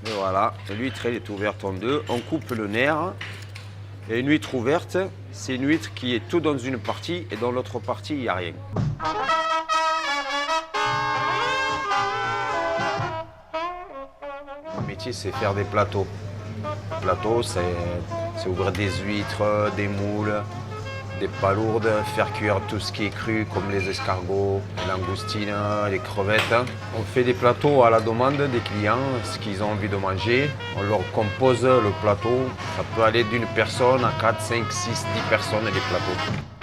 Et voilà, l'huître elle est ouverte en deux. On coupe le nerf. Et une huître ouverte, c'est une huître qui est tout dans une partie et dans l'autre partie, il n'y a rien. Mon métier, c'est faire des plateaux. Plateaux, c'est ouvrir des huîtres, des moules, des palourdes, faire cuire tout ce qui est cru, comme les escargots, les langoustines, les crevettes. On fait des plateaux à la demande des clients, ce qu'ils ont envie de manger. On leur compose le plateau. Ça peut aller d'une personne à 4, 5, 6, 10 personnes, les plateaux.